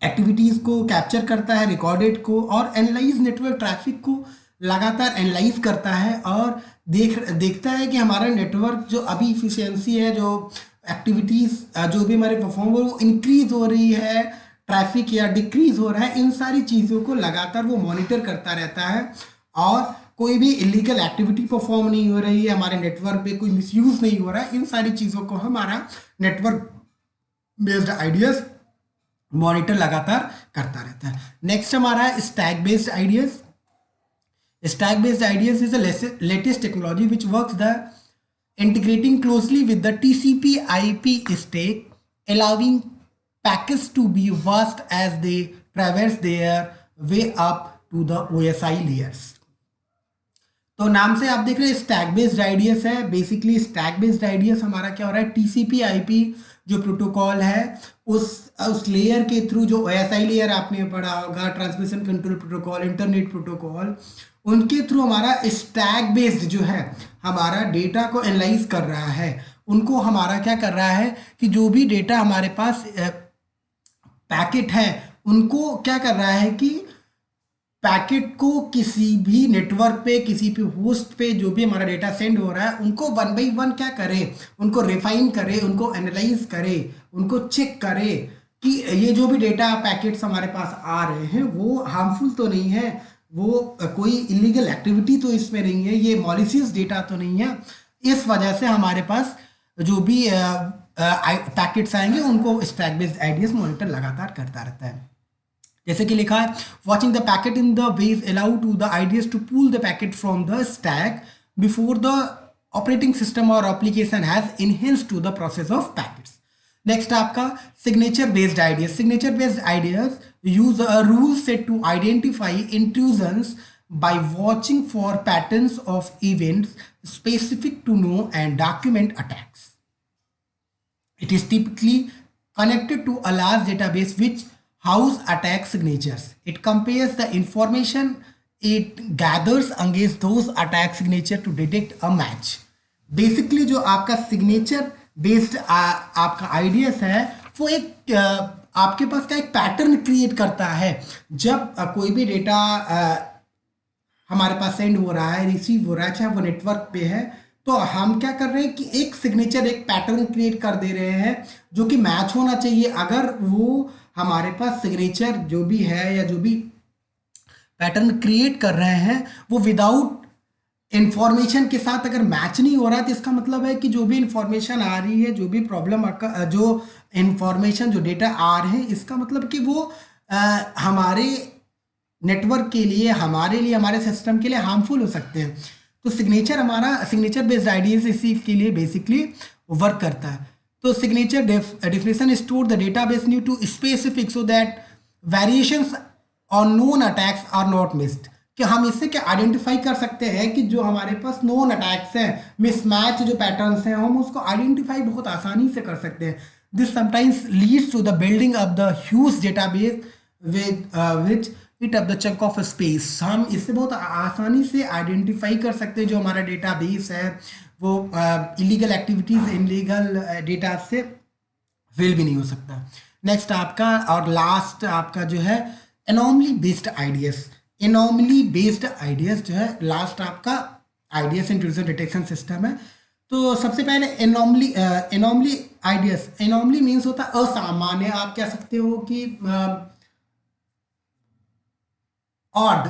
एक्टिविटीज़ को, कैप्चर करता है रिकॉर्डेड को, और एनालाइज नेटवर्क ट्रैफिक को लगातार एनालाइज करता है और देखता है कि हमारा नेटवर्क जो अभी इफिशियंसी है, जो एक्टिविटीज़ जो भी हमारे परफॉर्म हो वो इंक्रीज हो रही है, ट्रैफिक या डिक्रीज हो रहा है, इन सारी चीज़ों को लगातार वो मॉनिटर करता रहता है। और कोई भी इलीगल एक्टिविटी परफॉर्म नहीं हो रही है, हमारे नेटवर्क पे कोई मिसयूज नहीं हो रहा है, इन सारी चीज़ों को हमारा नेटवर्क बेस्ड आइडियाज मॉनिटर लगातार करता रहता है। नेक्स्ट हमारा है stack based ideas. Stack based ideas is the latest technology which works the integrating closely with the TCP IP stack, allowing packets to be vast as they traverse their way up to the OSI layers। तो नाम से आप देख रहे हैं stack based ideas है। Basically stack based ideas हमारा क्या हो रहा है, टीसीपी आईपी जो प्रोटोकॉल है उस लेयर के थ्रू, जो ओएसआई लेयर आपने पढ़ा होगा, transmission control protocol, internet protocol, उनके थ्रू हमारा स्टैक बेस्ड जो है हमारा डेटा को एनालाइज कर रहा है। उनको हमारा क्या कर रहा है कि जो भी डेटा हमारे पास पैकेट है उनको क्या कर रहा है कि पैकेट को किसी भी नेटवर्क पे, किसी भी होस्ट पे जो भी हमारा डेटा सेंड हो रहा है उनको वन बाई वन क्या करे, उनको रिफाइन करे, उनको एनालाइज करे, उनको चेक करे कि ये जो भी डेटा पैकेट्स हमारे पास आ रहे हैं वो हार्मफुल तो नहीं है, वो कोई इलीगल एक्टिविटी तो इसमें नहीं है, ये मॉलिशियस डेटा तो नहीं है। इस वजह से हमारे पास जो भी पैकेट्स आएंगे उनको स्टैक बेस्ड आइडियाज मॉनिटर लगातार करता रहता है। जैसे कि लिखा है, watching the packet in the ways allow to the IDS to pull the packet from the stack before the operating system और application has enhanced to the process of packets. Next आपका signature based IDS. Signature based IDS use a rule set to identify intrusions by watching for patterns of events specific to know and document attacks. It is typically connected to a large database which house attack signatures. It compares the information it gathers against those attack signature to detect a match. Basically जो आपका signature based आपका ideas है वो एक आपके पास का एक pattern create करता है। जब कोई भी डेटा हमारे पास सेंड हो रहा है, रिसीव हो रहा है, चाहे वो नेटवर्क पे है, तो हम क्या कर रहे हैं कि एक सिग्नेचर, एक पैटर्न क्रिएट कर दे रहे हैं जो कि मैच होना चाहिए। अगर वो हमारे पास सिग्नेचर जो भी है या जो भी पैटर्न क्रिएट कर रहे हैं वो विदाउट इंफॉर्मेशन के साथ अगर मैच नहीं हो रहा है तो इसका मतलब है कि जो भी इंफॉर्मेशन आ रही है, जो भी प्रॉब्लम जो इंफॉर्मेशन जो डेटा आ रहे हैं, इसका मतलब कि वो हमारे नेटवर्क के लिए, हमारे सिस्टम के लिए हार्मफुल हो सकते हैं। तो सिग्नेचर हमारा सिग्नेचर बेस्ड आइडियाज इसी के लिए बेसिकली वर्क करता है। तो signature definition store the database new to specific so that variations on known attacks are not missed. कि हम इससे क्या आइडेंटिफाई कर सकते हैं कि जो हमारे पास नोन अटैक्स हैं, मिसमैच जो पैटर्न्स हैं, हम उसको आइडेंटिफाई बहुत आसानी से कर सकते हैं। This sometimes leads to the building of the huge database which it up the chunk of space. हम इससे बहुत आसानी से आइडेंटिफाई कर सकते हैं जो हमारा डेटाबेस है वो इलीगल एक्टिविटीज, इलीगल डेटा से फेल भी नहीं हो सकता। नेक्स्ट आपका और लास्ट आपका जो है anomaly based ideas. Anomaly based ideas जो है लास्ट आपका आइडियाज इंट्रूजन डिटेक्शन सिस्टम है। तो सबसे पहले एनॉमली आइडियाज, एनॉमली मीन्स होता है असामान्य। आप कह सकते हो कि ऑड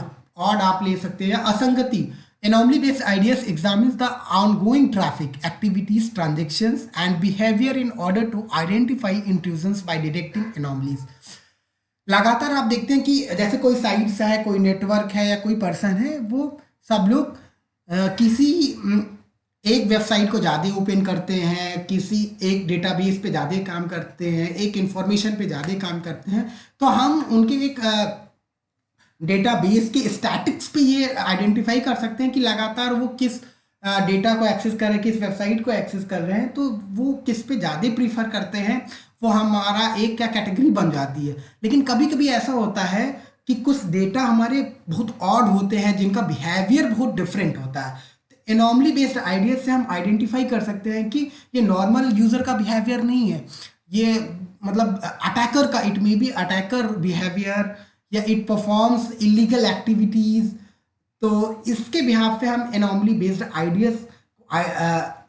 आप ले सकते हैं, असंगति। Anomaly based IDS examines the ongoing traffic activities, transactions and behaviour in order to identify intrusions by detecting anomalies. लगातार आप देखते हैं कि जैसे कोई साइट्स है, कोई नेटवर्क है या कोई पर्सन है, वो सब लोग किसी एक वेबसाइट को ज़्यादा ओपन करते हैं, किसी एक डेटाबेस पे ज़्यादा काम करते हैं, एक इंफॉर्मेशन पे ज़्यादा काम करते हैं। तो हम उनके एक डेटाबेस के स्टैटिक्स पे ये आइडेंटिफाई कर सकते हैं कि लगातार वो किस डेटा को एक्सेस कर रहे हैं, किस वेबसाइट को एक्सेस कर रहे हैं, तो वो किस पे ज़्यादा प्रीफर करते हैं, वो हमारा एक क्या कैटेगरी बन जाती है। लेकिन कभी कभी ऐसा होता है कि कुछ डेटा हमारे बहुत ऑड होते हैं जिनका बिहेवियर बहुत डिफरेंट होता है। एनॉमली बेस्ड आइडियाज से हम आइडेंटिफाई कर सकते हैं कि ये नॉर्मल यूज़र का बिहेवियर नहीं है, ये मतलब अटैकर का, it may B attacker behaviour, या इट परफॉर्म्स इलीगल एक्टिविटीज। तो इसके बिहाफ पे हम एनॉमली बेस्ड आइडियाज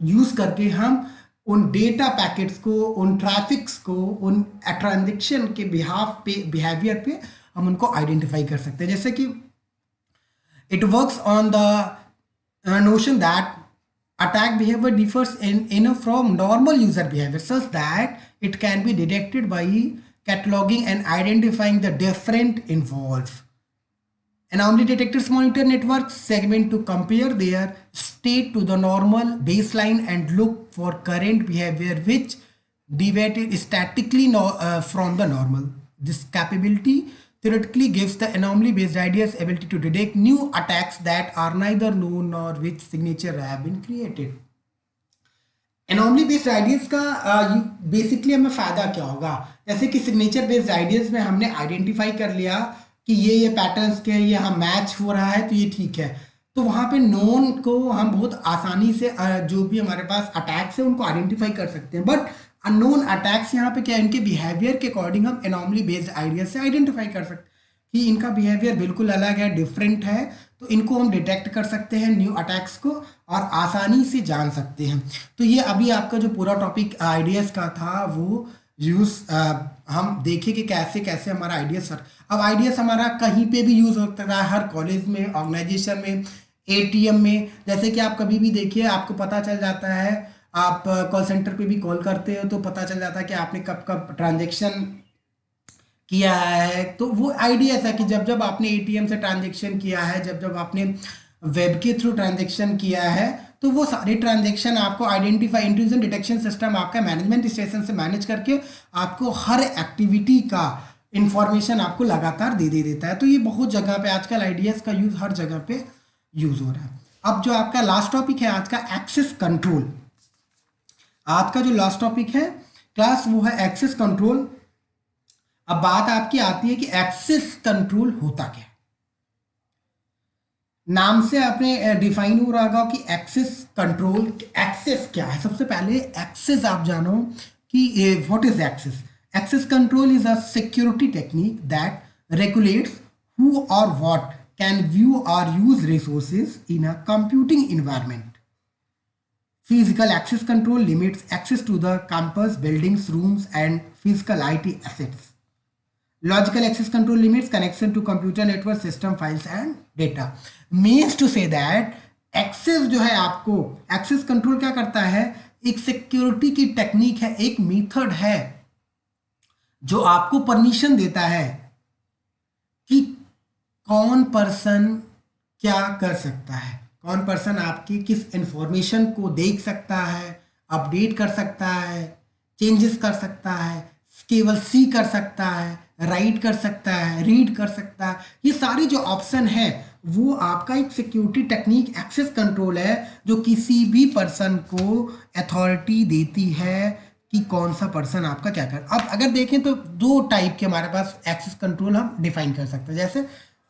यूज करके हम उन डेटा पैकेट्स को, उन ट्रैफिक्स को, उन ट्रांजेक्शन के बिहाफ पे, बिहेवियर पे हम उनको आइडेंटिफाई कर सकते हैं। जैसे कि it works on the notion that attack behavior differs enough from normal user behavior such that it can be detected by cataloging and identifying the different involved. Anomaly detectors monitor network segment to compare their state to the normal baseline and look for current behavior which deviated statically from the normal. This capability theoretically gives the anomaly based ideas ability to detect new attacks that are neither known nor which signature have been created. Anomaly based ideas का basically हमें फायदा क्या होगा, जैसे कि signature based ideas में हमने identify कर लिया कि ये पैटर्न्स के ये हम मैच हो रहा है तो ये ठीक है, तो वहाँ पे नोन को हम बहुत आसानी से जो भी हमारे पास अटैक्स है उनको आइडेंटिफाई कर सकते हैं। बट अननोन अटैक्स यहाँ पे क्या है, इनके बिहेवियर के अकॉर्डिंग हम एनॉमली बेस्ड आइडियाज से आइडेंटिफाई कर सकते हैं कि इनका बिहेवियर बिल्कुल अलग है, डिफरेंट है, तो इनको हम डिटेक्ट कर सकते हैं न्यू अटैक्स को और आसानी से जान सकते हैं। तो ये अभी आपका जो पूरा टॉपिक आइडियाज़ का था वो यूज़ हम देखें कि कैसे कैसे हमारा आइडियाज़, अब आइडियाज़ हमारा कहीं पे भी यूज़ हो सकता है, हर कॉलेज में, ऑर्गेनाइजेशन में, एटीएम में। जैसे कि आप कभी भी देखिए, आपको पता चल जाता है, आप कॉल सेंटर पे भी कॉल करते हो तो पता चल जाता है कि आपने कब कब ट्रांजेक्शन किया है। तो वो आइडिया ऐसा कि जब जब आपने एटीएम से ट्रांजेक्शन किया है, जब जब आपने वेब के थ्रू ट्रांजेक्शन किया है, तो वो सारे ट्रांजेक्शन आपको आइडेंटिफाई, इंट्रूजन डिटेक्शन सिस्टम आपका मैनेजमेंट स्टेशन से मैनेज करके आपको हर एक्टिविटी का इंफॉर्मेशन आपको लगातार दे देता है। तो ये बहुत जगह पे आजकल आइडियाज़ का यूज़ हर जगह पे यूज़ हो रहा है। अब जो आपका लास्ट टॉपिक है आज का, एक्सेस कंट्रोल। आज का जो लास्ट टॉपिक है क्लास वो है एक्सेस कंट्रोल। अब बात आपकी आती है कि एक्सेस कंट्रोल होता क्या है। नाम से आपने डिफाइन हो रहा होगा कि एक्सेस कंट्रोल, एक्सेस क्या है। सबसे पहले एक्सेस आप जानो कि what is access. Access control is a security technique that regulates who or what can view or use resources in a computing environment. Physical access control limits access to the campus, buildings, rooms, and physical IT assets. Logical access control limits connection to computer network, system, files, and data. Means to say that access जो है, आपको access control क्या करता है, एक security की technique है, एक मेथड है जो आपको परमिशन देता है कि कौन पर्सन क्या कर सकता है, कौन पर्सन आपकी किस इंफॉर्मेशन को देख सकता है, अपडेट कर सकता है, चेंजेस कर सकता है, केवल सी कर सकता है, राइट कर सकता है, रीड कर सकता है। ये सारे जो ऑप्शन है वो आपका एक सिक्योरिटी टेक्निक एक्सेस कंट्रोल है जो किसी भी पर्सन को अथॉरिटी देती है कि कौन सा पर्सन आपका क्या कर। अब अगर देखें तो दो टाइप के हमारे पास एक्सेस कंट्रोल हम डिफाइन कर सकते हैं। जैसे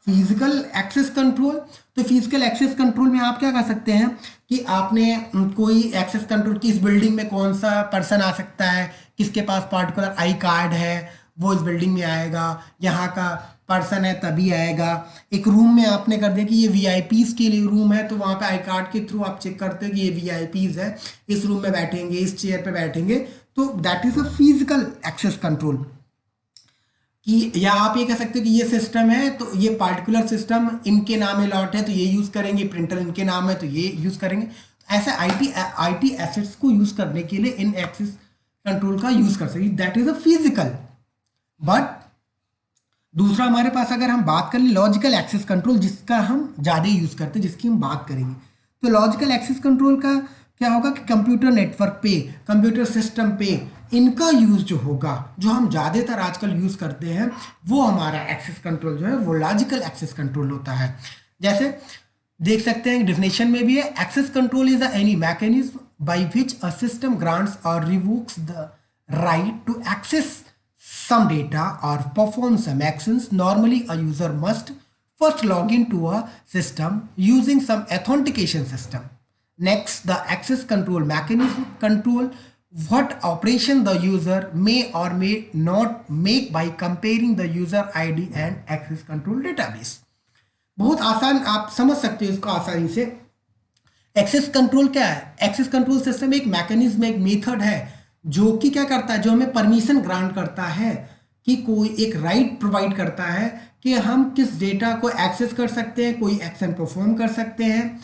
फिजिकल एक्सेस कंट्रोल, तो फिजिकल एक्सेस कंट्रोल में आप क्या कर सकते हैं कि आपने कोई एक्सेस कंट्रोल की, इस बिल्डिंग में कौन सा पर्सन आ सकता है, किसके पास पार्टिकुलर आई कार्ड है वो इस बिल्डिंग में आएगा, यहाँ का पर्सन है तभी आएगा। एक रूम में आपने कर दिया कि ये वीआईपीज के लिए रूम है, तो वहाँ पे आई कार्ड के थ्रू आप चेक करते हो कि ये वीआईपीज है, इस रूम में बैठेंगे, इस चेयर पे बैठेंगे। तो that is a physical access control. कि या आप ये कह सकते हो कि ये सिस्टम है तो ये पार्टिकुलर सिस्टम इनके नाम अलॉट है तो ये यूज करेंगे, प्रिंटर इनके नाम है तो ये यूज करेंगे। ऐसे आईटी एसेट्स को यूज करने के लिए इन एक्सेस कंट्रोल का यूज कर सकते, that is a physical. But दूसरा हमारे पास अगर हम बात करें लॉजिकल एक्सेस कंट्रोल, जिसका हम ज़्यादा यूज़ करते हैं, जिसकी हम बात करेंगे, तो लॉजिकल एक्सेस कंट्रोल का क्या होगा कि कंप्यूटर नेटवर्क पे, कंप्यूटर सिस्टम पे इनका यूज़ जो होगा, जो हम ज़्यादातर आजकल यूज़ करते हैं, वो हमारा एक्सेस कंट्रोल जो है वो लॉजिकल एक्सेस कंट्रोल होता है। जैसे देख सकते हैं डिफिनेशन में भी है, access control is any mechanism by which a system grants और revokes the right to access some data or perform some actions. Normally a user must first log into a system using some authentication system. Next, the access control mechanism control what operation the user may or may not make by comparing the user ID and access control database। बहुत आसान, आप समझ सकते हो इसको आसानी से। Access control क्या है? एक्सेस कंट्रोल सिस्टम एक मैकेनिज्म, एक मेथड है जो कि क्या करता है, जो हमें परमिशन ग्रांट करता है कि कोई एक राइट प्रोवाइड करता है कि हम किस डेटा को एक्सेस कर सकते हैं, कोई एक्शन परफॉर्म कर सकते हैं।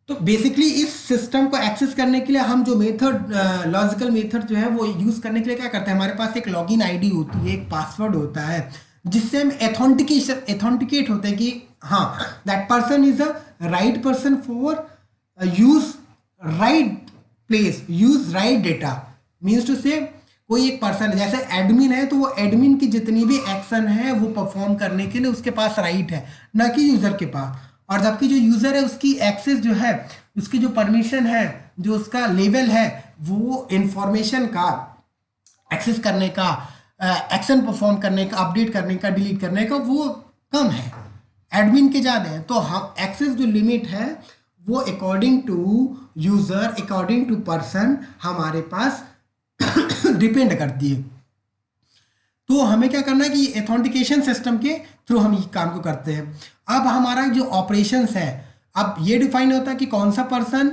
तो बेसिकली इस सिस्टम को एक्सेस करने के लिए हम जो मेथड, लॉजिकल मेथड जो है वो यूज करने के लिए क्या करते हैं, हमारे पास एक लॉगिन आईडी होती है, एक पासवर्ड होता है, जिससे हम एथेंटिकेट होते हैं कि हाँ, that person is a right person for use right place, use right data. Means to say कोई एक पर्सन है, जैसे एडमिन है, तो वो एडमिन की जितनी भी एक्शन है वो परफॉर्म करने के लिए उसके पास राइट है, ना कि यूजर के पास। और जबकि जो यूजर है उसकी एक्सेस जो है, उसकी जो परमिशन है, जो उसका लेवल है, वो इंफॉर्मेशन का एक्सेस करने का, एक्शन परफॉर्म करने का, अपडेट करने का, डिलीट करने का, वो कम है, एडमिन के ज़्यादा है। तो हम एक्सेस जो लिमिट है वो according to user, according to person हमारे पास डिपेंड करती है। तो हमें क्या करना है कि एथेंटिकेशन सिस्टम के थ्रू हम ये काम को करते हैं। अब हमारा जो ऑपरेशंस है, अब ये डिफाइन होता है कि कौन सा पर्सन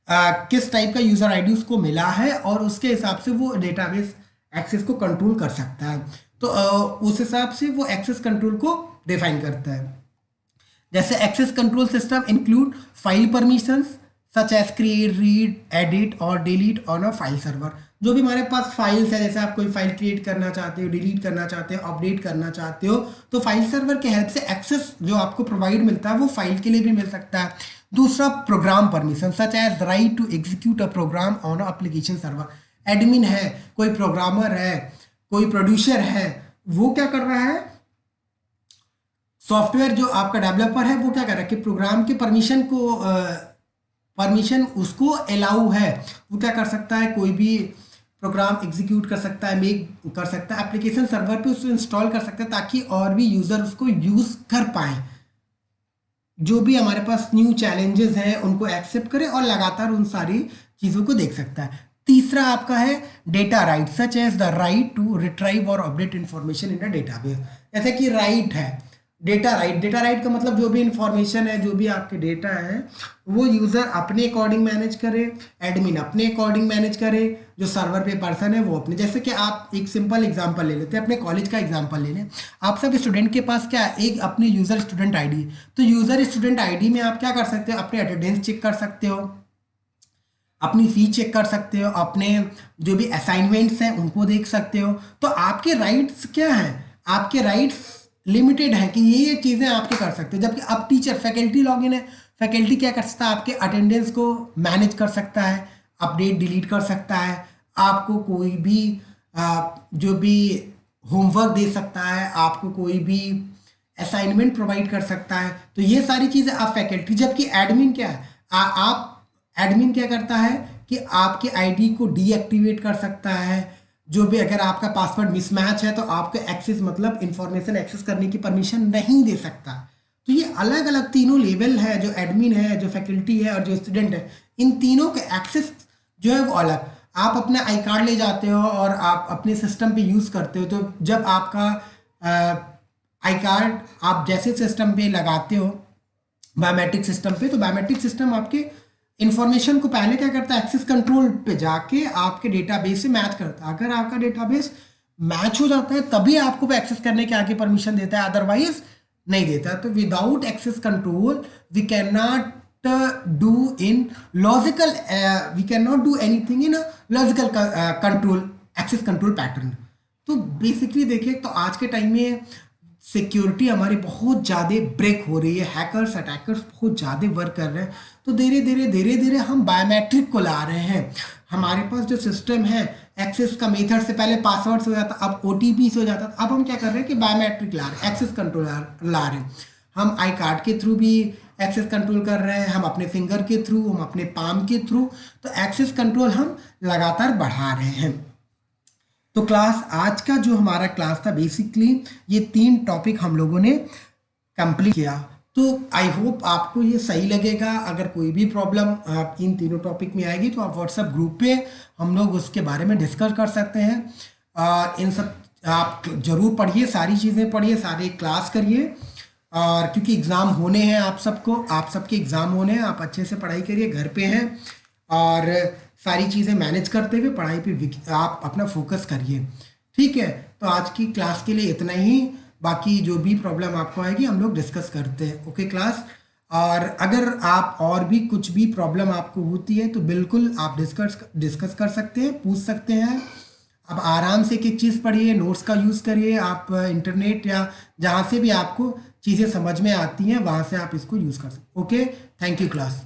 किस टाइप का यूजर आईडी उसको मिला है और उसके हिसाब से वो डेटाबेस एक्सेस को कंट्रोल कर सकता है। तो उस हिसाब से वो एक्सेस कंट्रोल को डिफाइन करता है। जैसे access control system include file permissions such as create, read, edit और delete on a file server. जो भी हमारे पास फाइल्स है, जैसे आप कोई फाइल क्रिएट करना चाहते हो, डिलीट करना चाहते हो, अपडेट करना चाहते हो, तो फाइल सर्वर के हेल्प से एक्सेस जो आपको प्रोवाइड मिलता है वो फाइल के लिए भी मिल सकता है। दूसरा, program permission such as right to execute a program on application server. Admin है, कोई प्रोग्रामर है, कोई प्रोड्यूसर है, वो क्या कर रहा है, सॉफ्टवेयर जो आपका डेवलपर है वो क्या कर रहा है कि प्रोग्राम के परमिशन उसको अलाउ है, वो क्या कर सकता है, कोई भी प्रोग्राम एग्जीक्यूट कर सकता है, मेक कर सकता है, एप्लीकेशन सर्वर पे उसको इंस्टॉल कर सकता है, ताकि और भी यूजर उसको यूज कर पाए, जो भी हमारे पास न्यू चैलेंजेस हैं उनको एक्सेप्ट करे और लगातार उन सारी चीज़ों को देख सकता है। तीसरा आपका है data right such as the right to retrieve और update information in a database. जैसे कि राइट है, डेटा राइट का मतलब जो भी इंफॉर्मेशन है, जो भी आपके डेटा है, वो यूज़र अपने अकॉर्डिंग मैनेज करे, एडमिन अपने अकॉर्डिंग मैनेज करे, जो सर्वर पे पर्सन है वो अपने। जैसे कि आप एक सिंपल एग्जांपल ले लेते हैं, अपने कॉलेज का एग्जांपल ले लें। आप सब स्टूडेंट के पास क्या है, एक अपने यूज़र स्टूडेंट आईडी। तो यूज़र स्टूडेंट आईडी में आप क्या कर सकते हो, अपने अटेंडेंस चेक कर सकते हो, अपनी फी चेक कर सकते हो, अपने जो भी असाइनमेंट्स हैं उनको देख सकते हो। तो आपके राइट्स क्या हैं, आपके राइट्स लिमिटेड है कि ये चीज़ें आपके कर सकते हो। जबकि अब टीचर, फैकल्टी लॉगिन है, फैकल्टी क्या कर सकता है, आपके अटेंडेंस को मैनेज कर सकता है, अपडेट डिलीट कर सकता है, आपको कोई भी जो भी होमवर्क दे सकता है, आपको कोई भी असाइनमेंट प्रोवाइड कर सकता है। तो ये सारी चीज़ें आप फैकल्टी। जबकि एडमिन क्या है, आप एडमिन क्या करता है कि आपके आईडी को डीएक्टिवेट कर सकता है, जो भी अगर आपका पासवर्ड मिसमैच है तो आपको एक्सेस, मतलब इंफॉर्मेशन एक्सेस करने की परमिशन नहीं दे सकता। तो ये अलग अलग तीनों लेवल है, जो एडमिन है, जो फैकल्टी है और जो स्टूडेंट है, इन तीनों के एक्सेस जो है वो अलग। आप अपना आई कार्ड ले जाते हो और आप अपने सिस्टम पे यूज़ करते हो, तो जब आपका आई कार्ड आप जैसे सिस्टम पे लगाते हो, बायोमेट्रिक सिस्टम पे, तो बायोमेट्रिक सिस्टम आपके इंफॉर्मेशन को पहले क्या करता है, एक्सेस कंट्रोल पे जाके आपके डेटाबेस से मैच करता है। अगर आपका डेटाबेस मैच हो जाता है तभी आपको एक्सेस करने के आगे परमिशन देता है, अदरवाइज नहीं देता। तो without access control we can not do in logical, we can not do anything in logical control, access control pattern. तो बेसिकली देखिए, तो आज के टाइम में सिक्योरिटी हमारी बहुत ज़्यादा ब्रेक हो रही है, हैकर्स, अटैकर्स बहुत ज़्यादा वर्क कर रहे हैं। तो धीरे धीरे हम बायोमेट्रिक को ला रहे हैं। हमारे पास जो सिस्टम है, एक्सेस का मेथड से पहले पासवर्ड से हो जाता, अब ओटीपी से हो जाता, अब हम क्या कर रहे हैं कि बायोमेट्रिक ला रहे हैं, एक्सेस कंट्रोल ला रहे हैं। हम आई कार्ड के थ्रू भी एक्सेस कंट्रोल कर रहे हैं, हम अपने फिंगर के थ्रू, हम अपने पाम के थ्रू। तो एक्सेस कंट्रोल हम लगातार बढ़ा रहे हैं। तो क्लास, आज का जो हमारा क्लास था, बेसिकली ये 3 टॉपिक हम लोगों ने कंप्लीट किया। तो आई होप आपको ये सही लगेगा। अगर कोई भी प्रॉब्लम आप इन तीनों टॉपिक में आएगी तो आप व्हाट्सएप ग्रुप पे हम लोग उसके बारे में डिस्कस कर सकते हैं। इन सब आप जरूर पढ़िए, सारी चीज़ें पढ़िए, सारे क्लास करिए। और क्योंकि एग्ज़ाम होने हैं, आप सबके एग्ज़ाम होने हैं, आप अच्छे से पढ़ाई करिए, घर पे हैं। और सारी चीज़ें मैनेज करते हुए पढ़ाई पे आप अपना फोकस करिए। ठीक है, तो आज की क्लास के लिए इतना ही। बाकी जो भी प्रॉब्लम आपको आएगी हम लोग डिस्कस करते हैं। Okay class. और अगर आप और भी कुछ भी प्रॉब्लम आपको होती है तो बिल्कुल आप डिस्कस कर सकते हैं, पूछ सकते हैं। आप आराम से एक एक चीज़ पढ़िए, नोट्स का यूज़ करिए, आप इंटरनेट या जहाँ से भी आपको चीज़ें समझ में आती हैं वहाँ से आप इसको यूज़ कर सकते। Okay, thank you class.